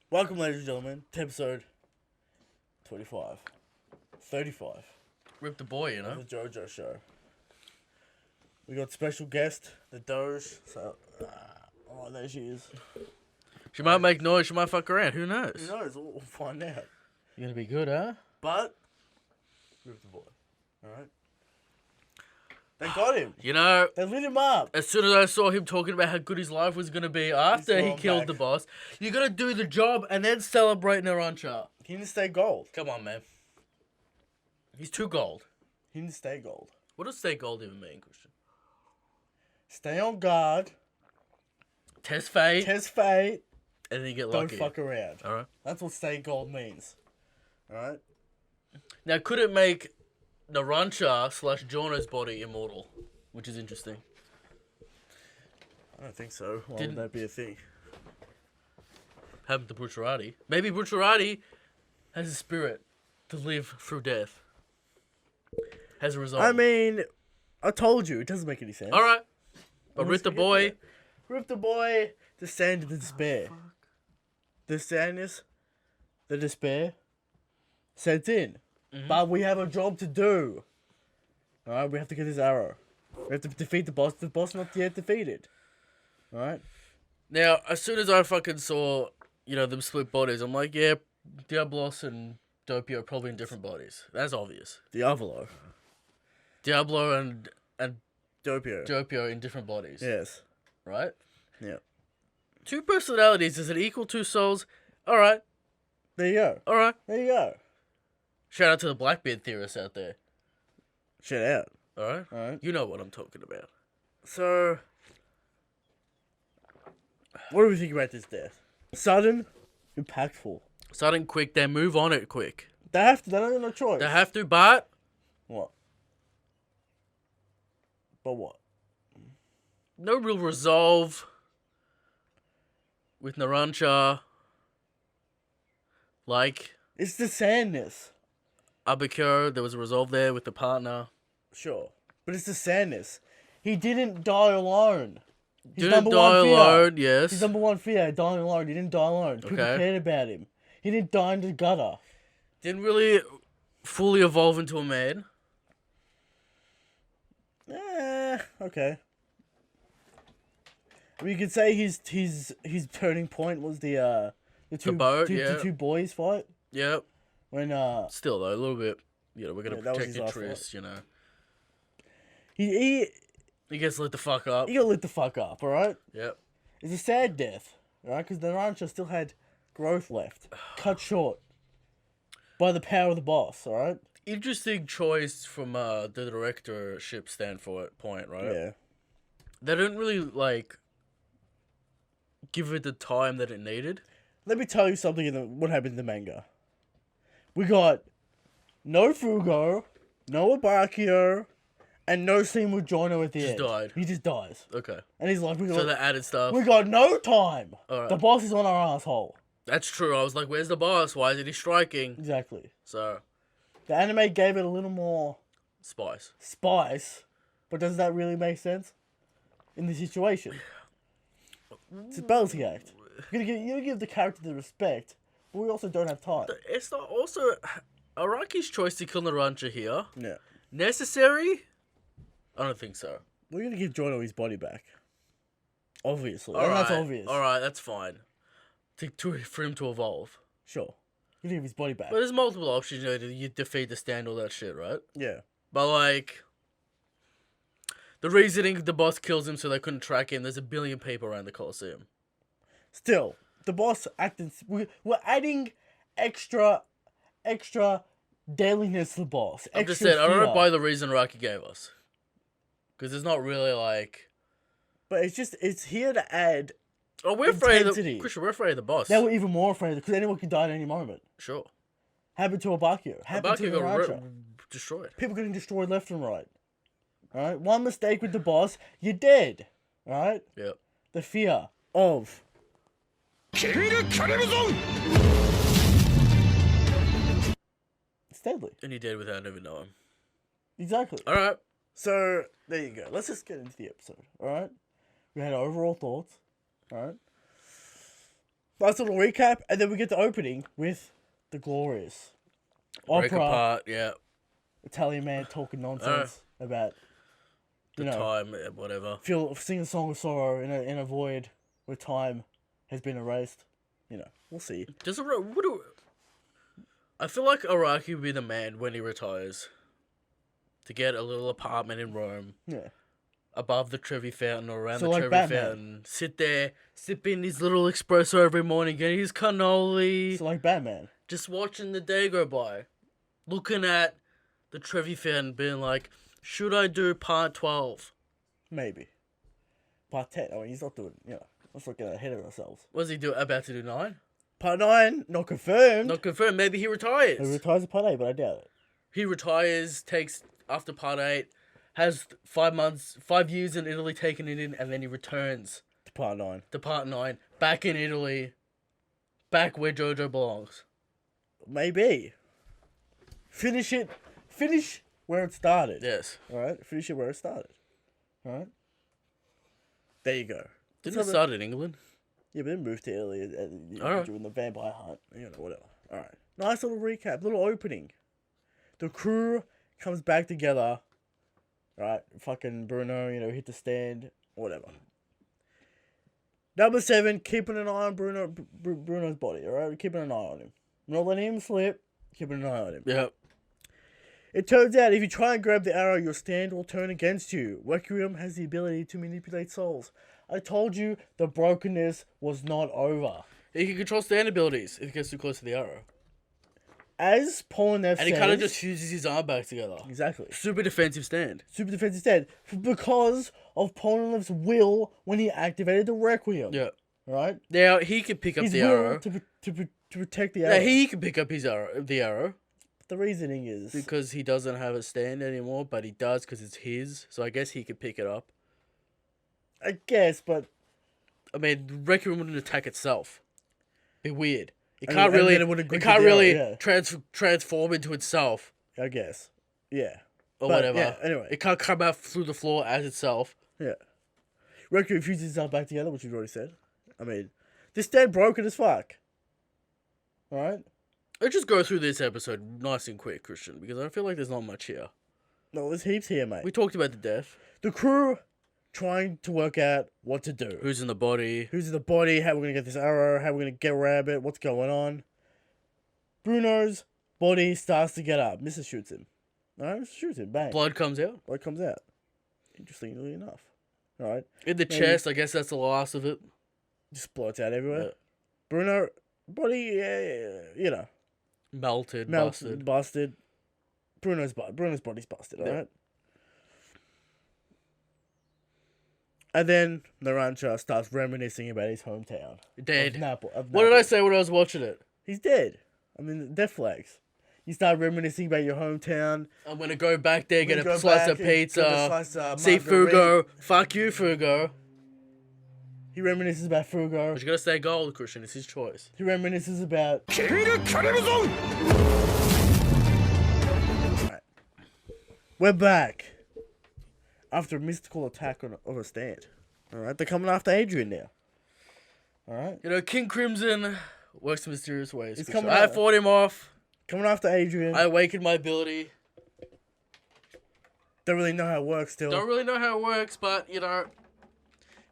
Welcome, ladies and gentlemen, to episode 25. 35 Rip the boy, you know? of the Jojo show. We got special guest, the Doge. So, oh, there she is. She might make noise, she might fuck around, who knows? Who knows? We'll find out. You're gonna be good, huh? But, Rip the boy. Alright? They got him. You know, They lit him up. as soon as I saw him talking about how good his life was gonna be after he gone killed back. the boss, you gotta do the job and then celebrate Narancha. He didn't stay gold. Come on, man. He's too gold. He didn't stay gold. What does stay gold even mean, Christian? Stay on guard. Test fate, Test fate. and then you get Don't lucky. fuck around. Alright. That's what stay gold means. Alright? Now, could it make Narancha / Jorno's body immortal? Which is interesting. I don't think so. Why Didn't- would that be a thing? Happened to Brucerati. Maybe Brucerati has a spirit to live through death. Has a result. I mean, I told you, it doesn't make any sense. Alright. But Let's Rip the get boy. there. Rip the boy, the sand of the despair. The sadness, the despair, sent in. But we have a job to do. Alright, we have to get this arrow. We have to defeat the boss. The boss not yet defeated. Alright? Now, as soon as I fucking saw, them split bodies, I'm like, yeah, Diablos and Doppio are probably in different bodies. That's obvious. Diavolo. Diablo and Doppio. Doppio in different bodies. Yes. Right? Yeah. 2 personalities, is it equal 2 souls? Alright. There you go. Alright. There you go. Shout out to the Blackbeard theorists out there. Shut out. Alright? Alright. You know what I'm talking about. So, what do we think about this death? Sudden, impactful. Starting quick, then move on it quick. They have to. They don't have no choice. They have to, but What? But what? no real resolve with Narancha. Like It's the sadness. Abikyo, there was a resolve there with the partner. Sure. But it's the sadness. He didn't die alone. His Didn't number die one fear. alone, yes. His number one fear, dying alone. He didn't die alone. People Okay. cared about him. He didn't die in the gutter. Didn't really fully evolve into a man. Okay. I mean, you could say his turning point was the boat, the two boys fight. Yep. When Still though, a little bit. We're gonna Yeah, that was protect his last interests. he He gets lit the fuck up. he got lit the fuck up. All right. Yep. It's a sad death, right? Because the rancher still had growth left, cut short by the power of the boss. All right. Interesting choice from the directorship standpoint, right? Yeah. They didn't really give it the time that it needed. Let me tell you something. What happened in the manga? We got no Fugo, no Abakio, and no scene with Jono at the Just end. died. He just dies, Okay. and he's like, So they added stuff. we got no time. Alright. The boss is on our asshole. That's true. I was like, where's the boss? Why isn't he striking? Exactly. So, The anime gave it a little more spice. spice, but does that really make sense in the situation? It's a balancing act. You gotta give the character the respect, but we also don't have time. It's not also Araki's choice to kill Narancha here. Yeah. Necessary? I don't think so. We're gonna give Jono his body back. Obviously. And that's obvious. Alright, that's fine. For him to evolve. Sure. You give his body back. But there's multiple options, you defeat the stand, all that shit, right? Yeah. But the reasoning the boss kills him so they couldn't track him, there's a billion people around the Colosseum. Still, the boss acted. We're adding extra deadliness to the boss. I'm just extra saying, I don't fear. buy the reason Araki gave us. Because it's not really But it's here to add. Oh, we're afraid of intensity. Christian, we're afraid of the boss. Now we're even more afraid because anyone can die at any moment. Sure. Happened to Abakio. Happened to Abaki got Narancha. destroyed. People getting destroyed left and right. Alright? One mistake with the boss, you're dead. Alright? Yep. The fear of. It's deadly. And he did without even knowing. Exactly. Alright. So, there you go. Let's just get into the episode. Alright? We had overall thoughts. Alright? Nice little recap, and then we get the opening with the glorious Break opera apart, yeah. Italian man talking nonsense about The time, whatever. sing a song of sorrow in a void where time has been erased. We'll see. I feel like Araki would be the man when he retires to get a little apartment in Rome. Yeah. Above the Trevi Fountain or around So the like Trevi Batman. Fountain. Sit there, sipping his little espresso every morning, getting his cannoli. It's like Batman. Just watching the day go by. Looking at the Trevi Fountain, being like, should I do part 12? Maybe. Part 10. I mean, he's not doing, let's not get ahead of ourselves. Was he about to do 9? Part 9, not confirmed. Not confirmed. Maybe he retires. He retires at part 8, but I doubt it. He retires, takes after part 8, has 5 years in Italy taking it in, and then he returns To part 9. to part 9, back in Italy, back where Jojo belongs. Maybe. Finish where it started. Yes. Alright? Finish it where it started. Alright? There you go. Didn't it start in England? Yeah, but then moved to Italy Alright. during the vampire hunt. Whatever. Alright. Nice little recap, little opening. The crew comes back together. Right? Fucking Bruno, hit the stand. Whatever. Number 7, keeping an eye on Bruno's body, alright? Keeping an eye on him. Not letting him slip. Keeping an eye on him. Yep. It turns out if you try and grab the arrow, your stand will turn against you. Requiem has the ability to manipulate souls. I told you the brokenness was not over. He can control stand abilities if he gets too close to the arrow. As Polnareff And he kind of just fuses his arm back together. Exactly. Super defensive stand. Super defensive stand. Because of Polnareff's will when he activated the Requiem. Yeah. Right? Now, he can pick up His the will arrow. to protect the arrow. Yeah, he can pick up the arrow. The reasoning is... Because he doesn't have a stand anymore, but he does because it's his. So I guess he could pick it up. I guess, but... I mean, the Requiem wouldn't attack itself. Be weird. It And can't then really. it would've It gripped can't the really arrow, transform into itself I guess. Yeah. or But, whatever. yeah, anyway. It can't come out through the floor as itself. Yeah. Requiem fuses itself back together, which we've already said. I mean, this stand broken as fuck. Alright? Let's just go through this episode nice and quick, Christian, because I feel like there's not much here. No, there's heaps here, mate. We talked about the death. The crew trying to work out what to do. Who's in the body? Who's in the body? How we're gonna get this arrow? How we're gonna get around it? What's going on? Bruno's body starts to get up. Mrs. shoots him. Alright, shoots him. Bang. Blood comes out. Blood comes out. Interestingly enough. Alright. In the chest, I guess that's the last of it. Just blows out everywhere. Yeah. Bruno, body, Melted, melted, busted. busted. Bruno's body's busted, Yeah. alright? And then Narancha starts reminiscing about his hometown. Dead. Of Naples. What did I say when I was watching it? He's dead. I mean, death flags. You start reminiscing about your hometown. I'm gonna go back there, get Go a slice back of and get a pizza, slice of see margarita. Fugo. Fuck you, Fugo. He reminisces about Fugo. But you gotta stay gold, Christian. It's his choice. He reminisces about... Right. We're back. After a mystical attack of a stand. Alright, they're coming after Adrian now. Alright? You know, King Crimson works in mysterious ways. He's Christian. coming I out. fought him off. Coming after Adrian. I awakened my ability. Don't really know how it works still. Don't really know how it works, but you know,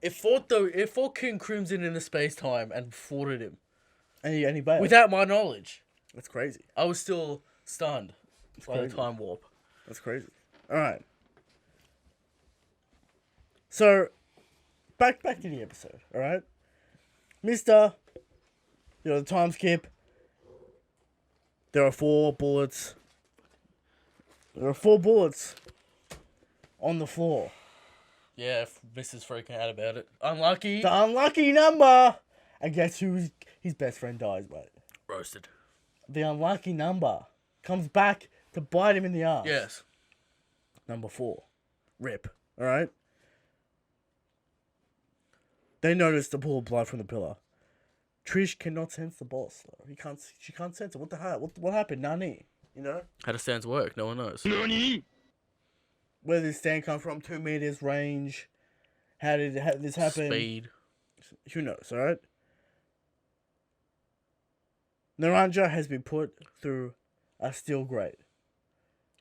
it fought King Crimson in the space time and fought at him And he bailed. without my knowledge. That's crazy. I was still stunned by crazy. the time warp. That's crazy. Alright. So, back to the episode, alright? Mr. The time skip. There are 4 bullets. There are 4 bullets on the floor. Yeah, Mrs. freaking out about it. Unlucky. The unlucky number! And guess who his best friend dies, mate? Roasted. The unlucky number comes back to bite him in the ass. Yes. Number 4. Rip. Alright? They notice the pool of blood from the pillar. Trish cannot sense the boss. Though. She can't sense it. What the hell? What happened? Nani? You know? How do stands work? No one knows. Where did this stand come from? 2 meters range. How did this happen? Speed. Who knows, alright? Naranja has been put through a steel grate.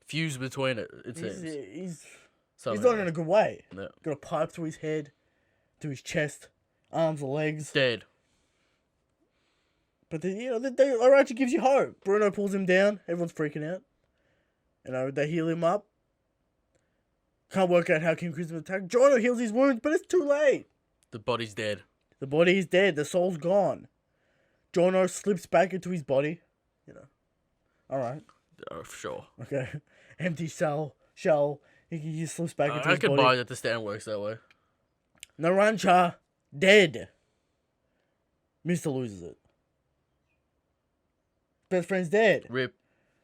Fuse between it seems. He's Somehow. not in a good way. No. Got a pipe through his head, to his chest, arms and legs. Dead. But Naranja gives you hope. Bruno pulls him down. Everyone's freaking out. They heal him up. Can't work out how King Crimson attacked. Jojo heals his wounds, but it's too late. The body's dead. The body is dead. The soul's gone. Jono slips back into his body. Alright. Oh, sure. Okay. Empty shell. He slips back into I his can body. buy that the stand works that way. Naranja, dead. Mister loses it. Best friend's dead. Rip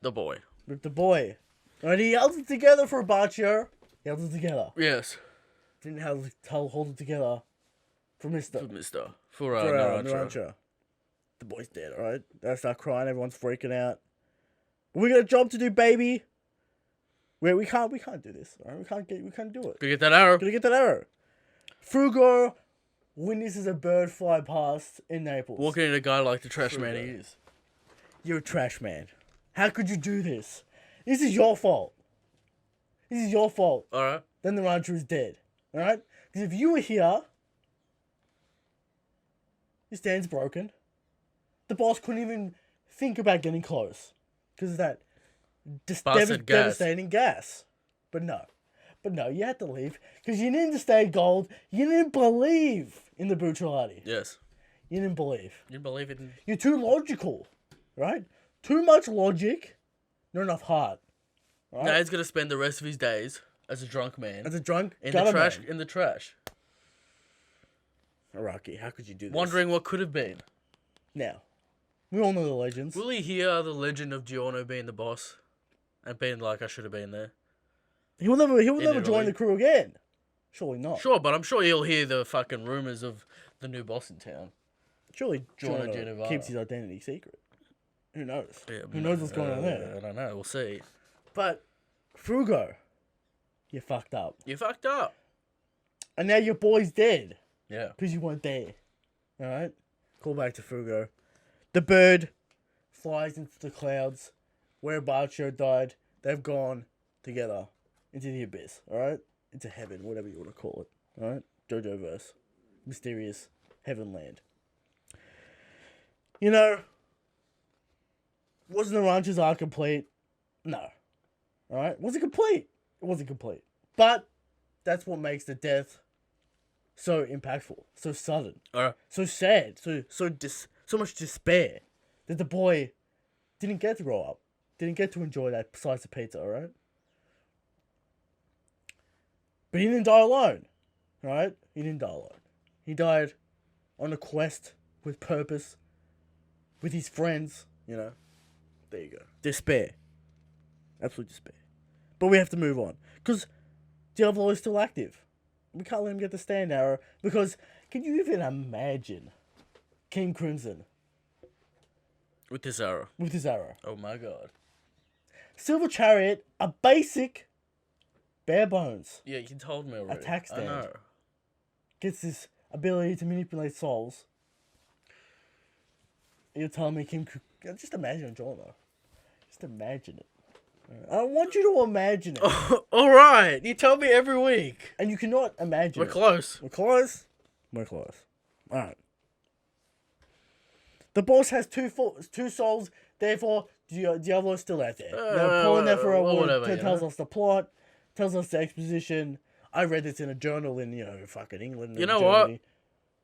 the boy. Rip the boy. Alright, he held it together for Baccio. He held it together. Yes. Didn't hold it together for Mister. For Naranja. Naranja. The boy's dead, alright? They start crying, everyone's freaking out. We got a job to do, baby. We can't do this, alright? We can't do it. Gotta get that arrow. Gotta get that arrow. Frugo witnesses a bird fly past in Naples. Walking in a guy like the trash man he is. You're a trash man. How could you do this? This is your fault. This is your fault. Alright. Then the rancher is dead. Alright? Because if you were here, your stand's broken. The boss couldn't even think about getting close. Because of that devastating gas. But no, you had to leave. Because you didn't stay gold. You didn't believe in the Bucciolati. Yes. You didn't believe. You believe it in... You're too logical. Right? Too much logic, not enough heart. Right? Now he's gonna spend the rest of his days as a drunk man. As a drunk in gutter the trash. man. In the trash. Araki, how could you do this? Wondering what could have been. Now, we all know the legends. Will he hear the legend of Giorno being the boss? And being like, I should have been there? He will never join the crew again. Surely not. Sure, but I'm sure he'll hear the fucking rumors of the new boss in town. Surely Giorno Giorno Genevara keeps his identity secret. Who knows? Yeah, Who knows what's going on there? I don't know. We'll see. But, Frugo, you fucked up. You fucked up. And now your boy's dead. Yeah. Because you weren't there. Alright? Call back to Frugo. The bird flies into the clouds where Baccio died. They've gone together into the abyss. Alright? Into heaven, whatever you want to call it. Alright? Jojo verse. Mysterious heaven land. Wasn't the Rancher's arc complete? No. Alright? Was it complete? It wasn't complete. But that's what makes the death so impactful, so sudden, so sad, so much despair that the boy didn't get to grow up, didn't get to enjoy that slice of pizza, alright? But he didn't die alone, right? He didn't die alone. He died on a quest with purpose, with his friends, There you go. Despair. Absolute despair. But we have to move on. Because Diavolo is still active. We can't let him get the stand arrow. Because, can you even imagine King Crimson With this arrow. with his arrow? Oh my god. Silver Chariot, a basic, bare bones, Yeah, you told me already. Attack I stand. know. gets this ability to manipulate souls. You're telling me just imagine a Jono. Just imagine it. I want you to imagine it. Alright, you tell me every week. And you cannot imagine We're it. close. We're close. We're close. Alright. The boss has two souls, therefore Diablo's still out there. They're pulling that for a whatever, word. Tells us the plot, tells us the exposition. I read this in a journal in, fucking England. You know Germany.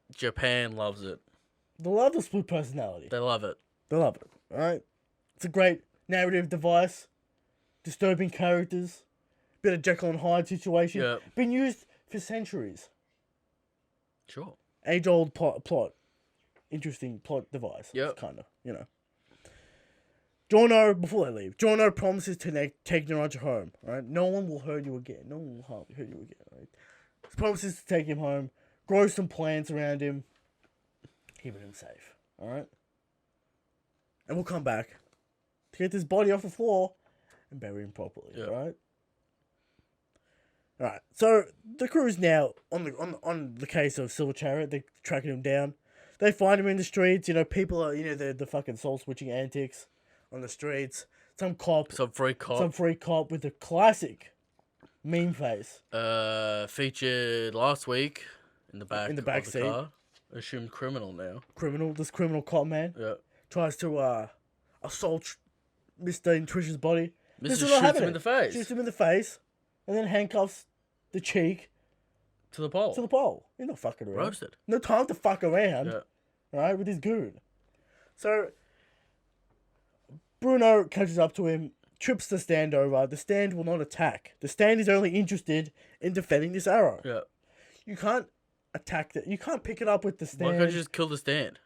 what? Japan loves it. They love the split personality. They love it. They love it. Alright? It's a great narrative device. Disturbing characters. Bit of Jekyll and Hyde situation. Yeah. Been used for centuries. Sure. Age-old plot. Interesting plot device. Yep. Kind of, Jono, before they leave, Jono promises to take Naranja home. Right? No one will hurt you again. No one will hurt you again. Right? He promises to take him home. Grow some plants around him. Keeping him safe. Alright? And we'll come back to get this body off the floor and bury him properly. Yep. Alright? Alright, so the crew is now on the case of Silver Chariot. They're tracking him down. They find him in the streets. You know, people are, the fucking soul switching antics on the streets. Some free cop with a classic meme face. Featured last week in the back In the back of the seat. car. Assumed criminal now. This criminal cop man. Yeah. Tries to assault Mr. in Trish's body. Mr. shoots him in the face. Shoots him in the face, and then handcuffs the cheek to the pole. He's not fucking around. Roasted. No time to fuck around. Yeah. Alright, with his goon. So Bruno catches up to him, trips the stand over. The stand will not attack. The stand is only interested in defending this arrow. Yeah. You can't attack that. You can't pick it up with the stand. Why can't you just kill the stand?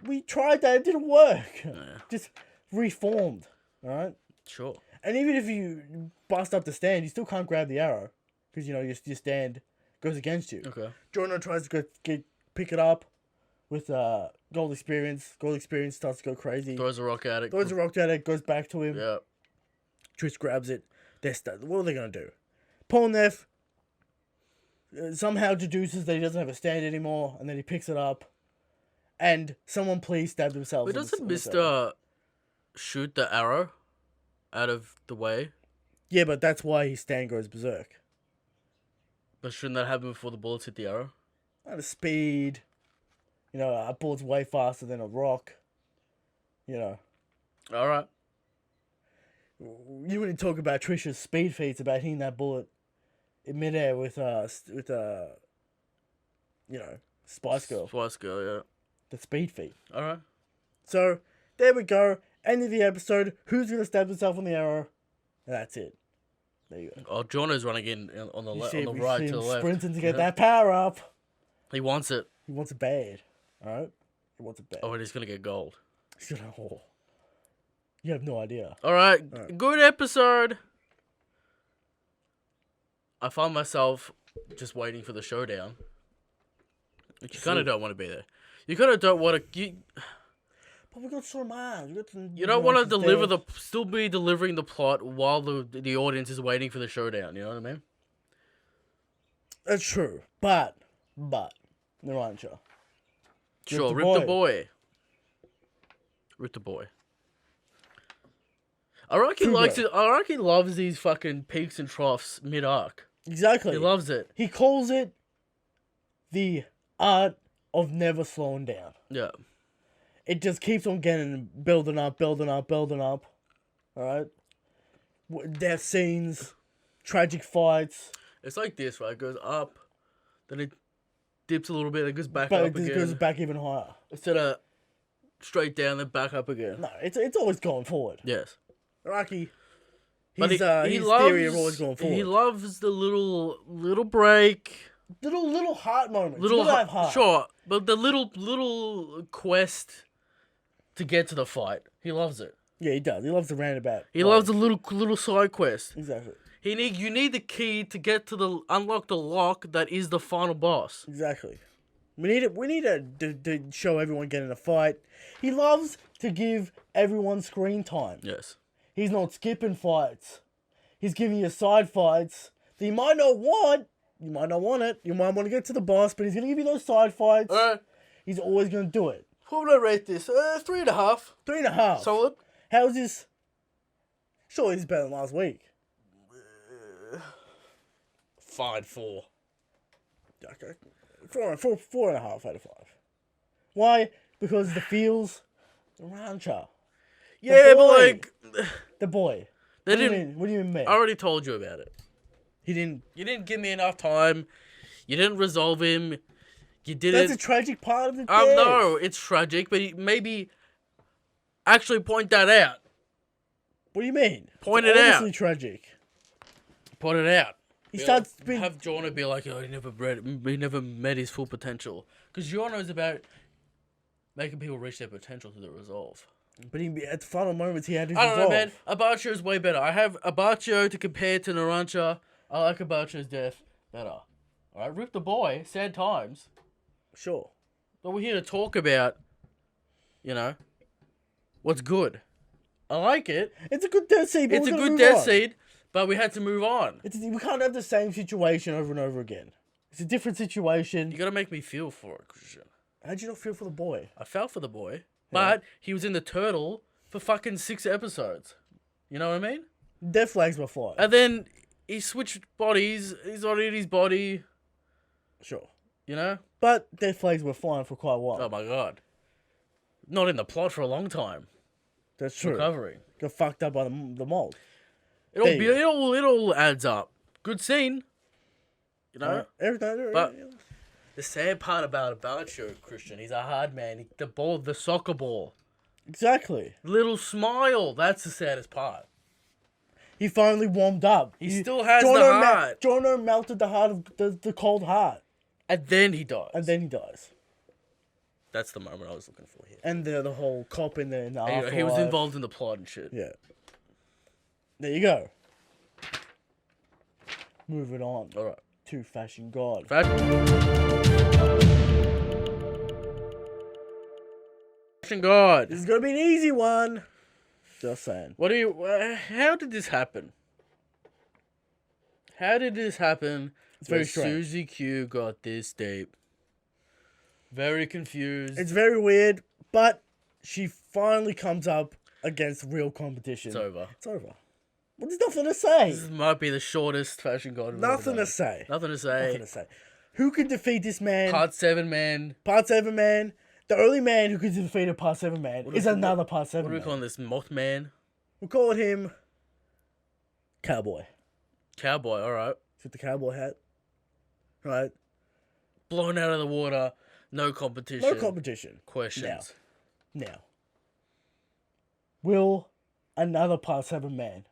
We tried that. It didn't work. Yeah. Just reformed. Alright? Sure. And even if you bust up the stand, you still can't grab the arrow. Because, your stand goes against you. Okay. Jono tries to pick it up with gold experience. Gold experience starts to go crazy. Throws a rock at it. Goes back to him. Yeah. Trish grabs it. What are they going to do? Polnareff somehow deduces that he doesn't have a stand anymore, and then he picks it up. And someone please stab themselves. But doesn't Mr. shoot the arrow out of the way? Yeah, but that's why his stand goes berserk. But shouldn't that happen before the bullets hit the arrow? At a speed. A bullet's way faster than a rock. Alright. You wouldn't talk about Trish's speed feats about hitting that bullet in midair with Spice Girl. Spice Girl, yeah. The speed feat. Alright. So, there we go. End of the episode. Who's going to stab himself on the arrow? And that's it. There you go. Oh, Jono's running in on the right to the left. Sprinting to get that power up. He wants it. He wants it bad. Alright? He wants it bad. Oh, and he's going to get gold. He's going to... Oh. You have no idea. Alright. Good episode. I find myself just waiting for the showdown. Which you kind of don't want to be there. You kind of don't want to... But we got so much. You don't want to still be delivering the plot while the audience is waiting for the showdown. You know what I mean? That's true. But, Narancia. Sure, rip the boy. I reckon he loves these fucking peaks and troughs mid-arc. Exactly. He loves it. He calls it the art of never slowing down. Yeah. It just keeps on building up. Alright? Death scenes, tragic fights. It's like this, right? It goes up, then it dips a little bit, it goes back but up again. It goes back even higher. Instead of straight down, then back up again. No, it's always going forward. Yes. Rocky, his theory of always going forward. He loves the little break. Little heart moments. Little heart. Sure, but the little quest to get to the fight. He loves it. Yeah, he does. He loves the roundabout. He loves the little side quest. Exactly. You need the key to get to unlock the lock that is the final boss. Exactly. We need to show everyone getting a fight. He loves to give everyone screen time. Yes. He's not skipping fights. He's giving you side fights that you might not want. You might not want it. You might want to get to the boss, but he's going to give you those side fights. He's always going to do it. What would I rate this? 3.5. 3.5. Solid. How's this? Surely this is better than last week. Fine 4. Okay. 4.5 out of 5. Why? Because the feels, the rancher. Yeah, but like the boy. They What do you mean? I already told you about it. He didn't. You didn't give me enough time. You didn't resolve him. You didn't. That's a tragic part of the death. No, it's tragic, but maybe actually point that out. What do you mean? Point it out. It's tragic. Point it out. He starts being... Have Jono be like, oh, he never met his full potential. Because Jono's about making people reach their potential through the resolve. But at the final moments, he had his I don't know, resolve. man. Abacho is way better. I have Abacho to compare to Narancia. I like Abacho's death better. Alright, rip the boy. Sad times. Sure. But we're here to talk about, what's good. I like it. It's a good death scene. It's a good death scene, but we had to move on. We can't have the same situation over and over again. It's a different situation. You gotta make me feel for it, Christian. How'd you not feel for the boy? I felt for the boy, but he was in the turtle for fucking 6 episodes. You know what I mean? Dead flags were flying. And then he switched bodies. He's not in his body. Sure. You know? But dead flags were flying for quite a while. Oh my god. Not in the plot for a long time. That's true. Recovering. Got fucked up by the mold. It all adds up. Good scene. You know? But the sad part about you, Christian, he's a hard man. The soccer ball. Exactly. Little smile. That's the saddest part. He finally warmed up. He still has the heart. Jojo melted the heart of the cold heart. And then he dies. That's the moment I was looking for here. And the whole cop in the afterlife. He was involved in the plot and shit. Yeah. There you go. Moving on. All right. To Fashion God. Fashion God. This is gonna be an easy one. Just saying. How did this happen? It's very strange. Susie Q got this deep. Very confused. It's very weird, but she finally comes up against real competition. It's over. Well, there's nothing to say. This might be the shortest Fashion God. Nothing to say. Nothing to say. Who could defeat this man? Part 7 man. Part 7 man. The only man who could defeat a Part 7 man is another Part 7 man. What are we calling this? Mothman? We're calling him Cowboy. Cowboy, alright. With the cowboy hat. Right. Blown out of the water. No competition. Questions. Now. Will another Part 7 man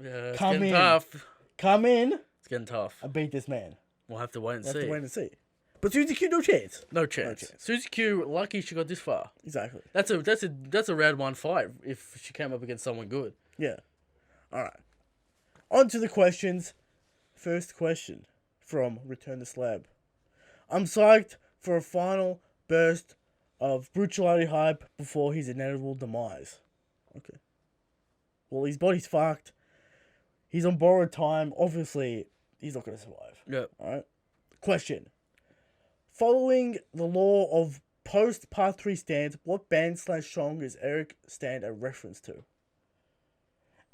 yeah, it's getting tough. Come in. It's getting tough. And beat this man? We'll have to wait and see. But Susie Q, no chance. No chance. Susie Q, lucky she got this far. Exactly. That's a round 1 fight if she came up against someone good. Yeah. All right. On to the questions. First question from Return to Slab. I'm psyched for a final burst of brutality hype before his inevitable demise. Okay. Well, his body's fucked. He's on borrowed time. Obviously, he's not going to survive. Yeah. All right. Question. Following the law of post Part 3 stands, what band / song is Eric stand a reference to?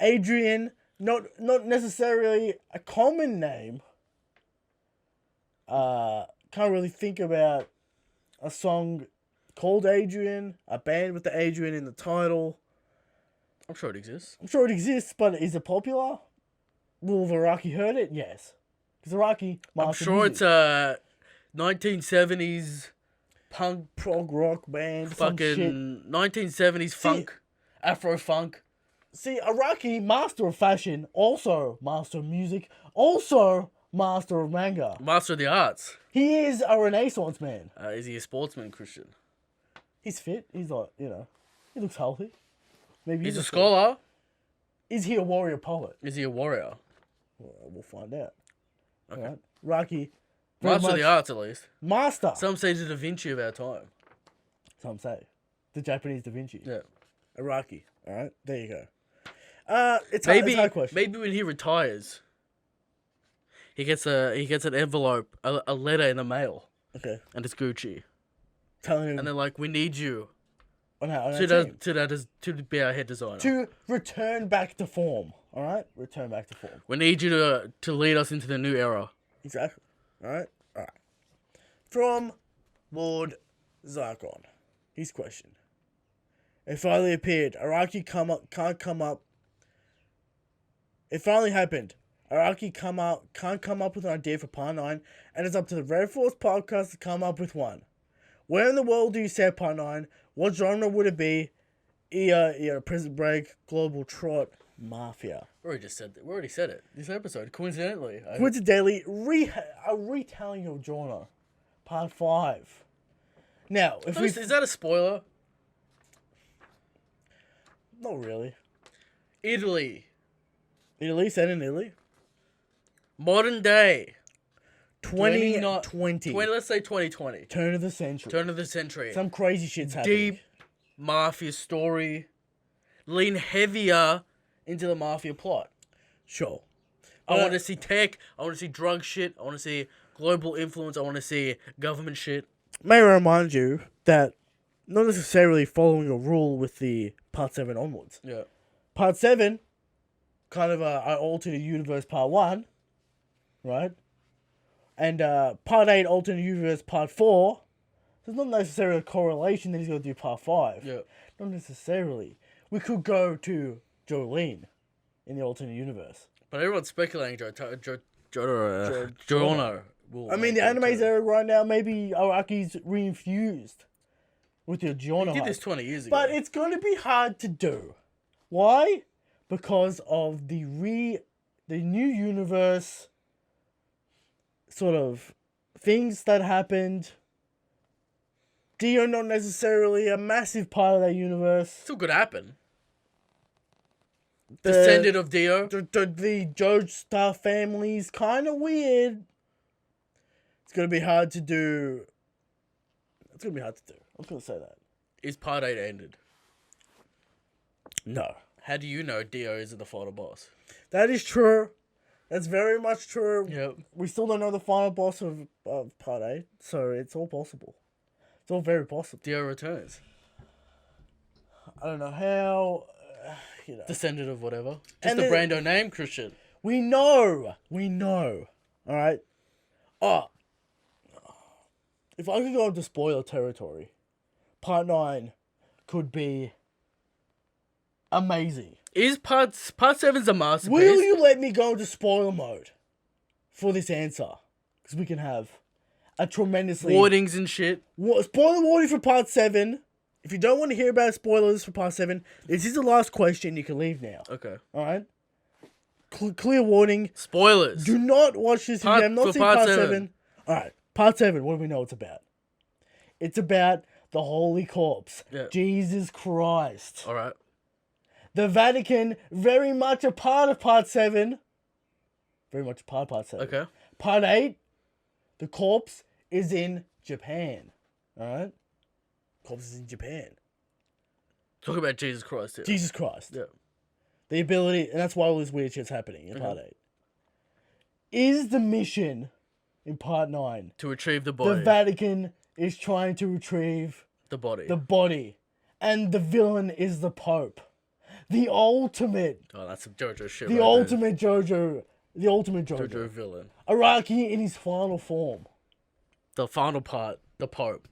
Adrian, not necessarily a common name. Can't really think about a song called Adrian, a band with the Adrian in the title. I'm sure it exists. But is it popular? Will Varaki heard it? Yes. Because Varaki mastered I'm sure music. it's a 1970s punk prog rock band. Fucking 1970s funk, Afro funk. See, Araki, master of fashion, also master of music, also master of manga. Master of the arts. He is a Renaissance man. Is he a sportsman, Christian? He's fit. He's like, he looks healthy. Maybe he's a scholar. Is he a warrior poet? Is he a warrior? Well, we'll find out. Okay. All right. Rocky. Master of the arts, at least. Master. Some say the Da Vinci of our time. Some say. The Japanese Da Vinci. Yeah. Araki. All right. There you go. It's a hard question. Maybe when he retires, he gets an envelope, a letter in the mail. Okay. And it's Gucci. Telling him. And they're like, we need you. To be our head designer. To return back to form. All right? Return back to form. We need you to lead us into the new era. Exactly. All right? All right. From Lord Zarkon. His question. It finally appeared. Araki can't come up. It finally happened. Araki can't come up with an idea for Part 9, and it's up to the Red Force podcast to come up with one. Where in the world do you set Part 9? What genre would it be? Prison Break, Global Trot, Mafia. We already said it. This episode, coincidentally. Coincidentally, a retelling of genre. Part 5. Now, is that a spoiler? Not really. Italy. Italy, set in Italy. Modern day. 2020. Let's say 2020. Turn of the century. Some crazy shit's happening. Deep mafia story. Lean heavier into the mafia plot. Sure. I want to see tech. I want to see drug shit. I want to see global influence. I want to see government shit. may I remind you that not necessarily following a rule with the Part 7 onwards. Yeah. Part 7, kind of an alternate universe Part 1, right? And Part 8, alternate universe Part 4. There's not necessarily a correlation that he's going to do Part 5. Yeah. Not necessarily. We could go to Jolene in the alternate universe. But everyone's speculating Jono. I mean, the anime's era right now, maybe Araki's reinfused with your Giorno. He did this 20 years ago. But it's going to be hard to do. Why? Because of the new universe sort of things that happened. Dio not necessarily a massive part of that universe. Still could happen. Descendant of Dio. The Jojo Star family's kind of weird. It's going to be hard to do. I'm going to say that. Is Part 8 ended? No. How do you know Dio isn't the final boss? That is true. That's very much true. Yep. We still don't know the final boss of Part 8, so it's all possible. It's all very possible. Dio returns. I don't know how, Descendant of whatever. Just the Brando name, Christian. We know. Alright? Oh. If I could go into spoiler territory, Part 9 could be amazing. Is Part 7's a masterpiece? Will you let me go into spoiler mode for this answer? Because we can have a tremendously... Warnings and shit. Spoiler warning for Part 7. If you don't want to hear about spoilers for Part 7, this is the last question. You can leave now. Okay. Alright? Clear warning. Spoilers. Do not watch this if you have not seen Part 7. Alright. Part 7, what do we know it's about? It's about the Holy Corpse. Yeah. Jesus Christ. Alright. The Vatican, very much a part of Part 7. Very much a part of Part 7. Okay. Part 8, the corpse is in Japan. Alright? Corpse is in Japan. Talk about Jesus Christ here. Jesus Christ. Yeah. The ability, and that's why all this weird shit's happening in Part 8. Is the mission in Part 9 to retrieve the body? The Vatican is trying to retrieve the body. The body. And the villain is the Pope. The ultimate. Oh, that's some Jojo shit. The ultimate Jojo. The ultimate Jojo. Jojo villain. Araki in his final form. The final part, the Pope.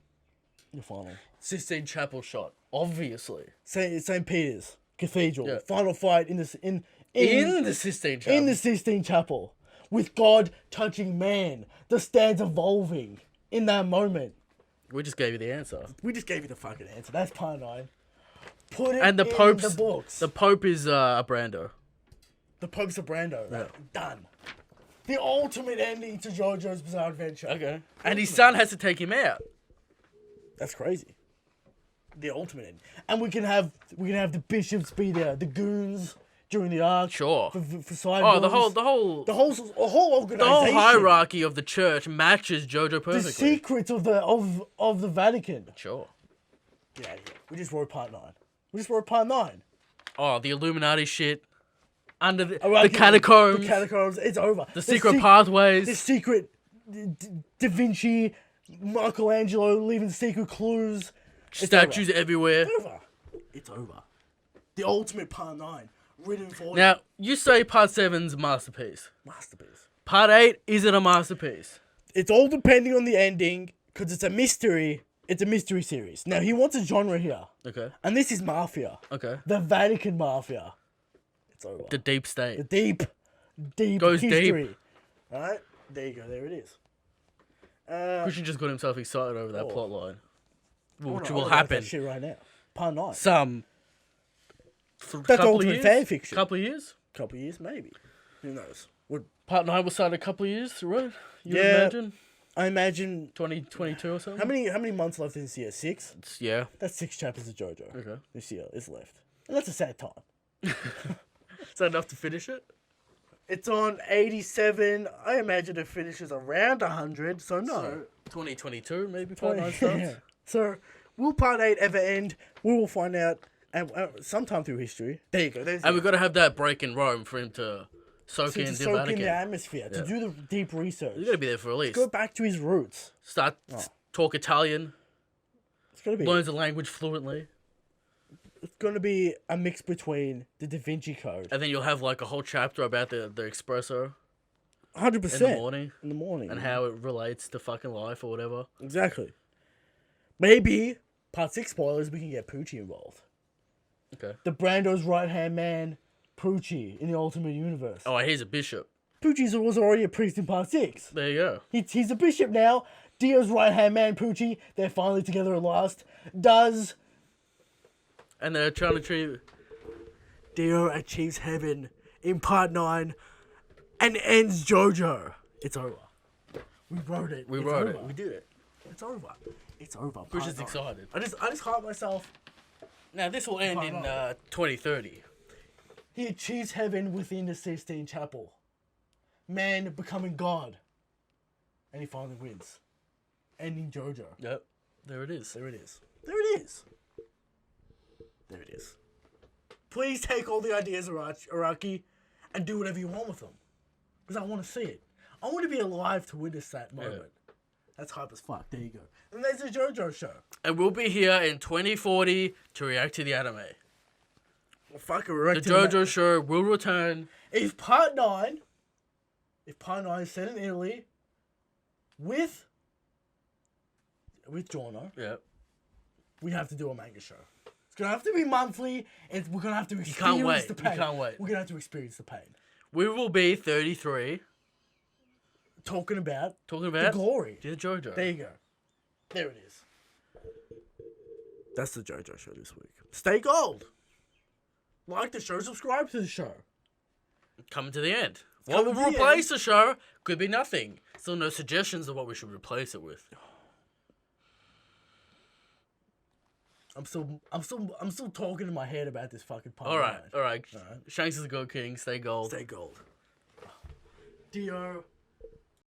The final. Sistine Chapel shot, obviously. St. Peter's Cathedral. Yeah. Final fight in the Sistine Chapel. In the Sistine Chapel. With God touching man. The stands evolving in that moment. We just gave you the answer. We just gave you the fucking answer. That's Part 9. Put it and the in Pope's, the books. The Pope is a Brando. The Pope's a Brando. Yeah. Done. The ultimate ending to JoJo's Bizarre Adventure. Okay. And his son has to take him out. That's crazy. The ultimate ending. And we can have the bishops be there, the goons during the arc. Sure. For side the wars. whole organization. The whole hierarchy of the church matches JoJo perfectly. The secrets of the Vatican. Sure. Yeah. We just wrote Part 9. Part 9. Oh, the Illuminati shit. Under the catacombs. The catacombs. It's over. The secret pathways. The secret Da Vinci, Michelangelo leaving secret clues. Statues everywhere. It's over. The ultimate Part 9. Written for Now, you say Part 7's masterpiece. Masterpiece. Part 8 isn't a masterpiece. It's all depending on the ending, because it's a mystery. It's a mystery series. Now, he wants a genre here. Okay. And this is Mafia. Okay. The Vatican Mafia. It's over. The deep state. The deep Goes history. deep. Alright? There you go. There it is. Christian just got himself excited over that plot line. Which will happen. happen. That shit right now. Part 9. That's ultimate fan fiction. Couple of years? Couple of years, maybe. Who knows? Part 9 will start in a couple of years, right? You imagine? I imagine 2022 or something. How many months left in this year? 6? Yeah. That's 6 chapters of JoJo. Okay. This year is left. And that's a sad time. Is that enough to finish it? It's on 87. I imagine it finishes around 100, so no. So, 2022 maybe Part 9 starts? Yeah. So, will Part 8 ever end? We will find out sometime through history. There you go. And we've got to have that break in Rome for him to soak in the Vatican. In the atmosphere, to do the deep research. He's got to be there for at least. Go back to his roots. Start talk Italian. It's gonna be. Learns the language fluently. It's gonna be a mix between the Da Vinci Code. And then you'll have like a whole chapter about the espresso. 100%. In the morning. In the morning. And how it relates to fucking life or whatever. Exactly. Maybe, part 6 spoilers, we can get Poochie involved. Okay. The Brando's right-hand man, Poochie, in the Ultimate Universe. Oh, he's a bishop. Poochie was already a priest in part 6. There you go. He's a bishop now. Dio's right-hand man, Poochie, they're finally together at last. And they're trying to achieve... Dio achieves heaven in part 9 and ends Jojo. It's over. We wrote it. We wrote it. We did it. It's over. It's over. Christian's excited. I just hyped myself. Now, this will end in 2030. He achieves heaven within the Sistine Chapel. Man becoming God. And he finally wins. Ending Jojo. Yep. There it is. There it is. There it is. There it is. Please take all the ideas, Araki, and do whatever you want with them. Because I want to see it. I want to be alive to witness that moment. Yeah. That's hype as fuck. There you go. And there's the JoJo show. And we'll be here in 2040 to react to the anime. Well, fuck it, react the JoJo show will return. If part 9 is set in Italy with Giorno, yep, we have to do a manga show. It's gonna have to be monthly, and we're gonna have to experience the pain. You can't wait. We're gonna have to experience the pain. We will be 33. Talking about the glory. The JoJo. There you go. There it is. That's the JoJo show this week. Stay gold. Like the show, subscribe to the show. Coming to the end. What will replace the show could be nothing. Still no suggestions of what we should replace it with. I'm still talking in my head about this fucking part. All right. Shanks is a good king. Stay gold. Stay gold. Dio.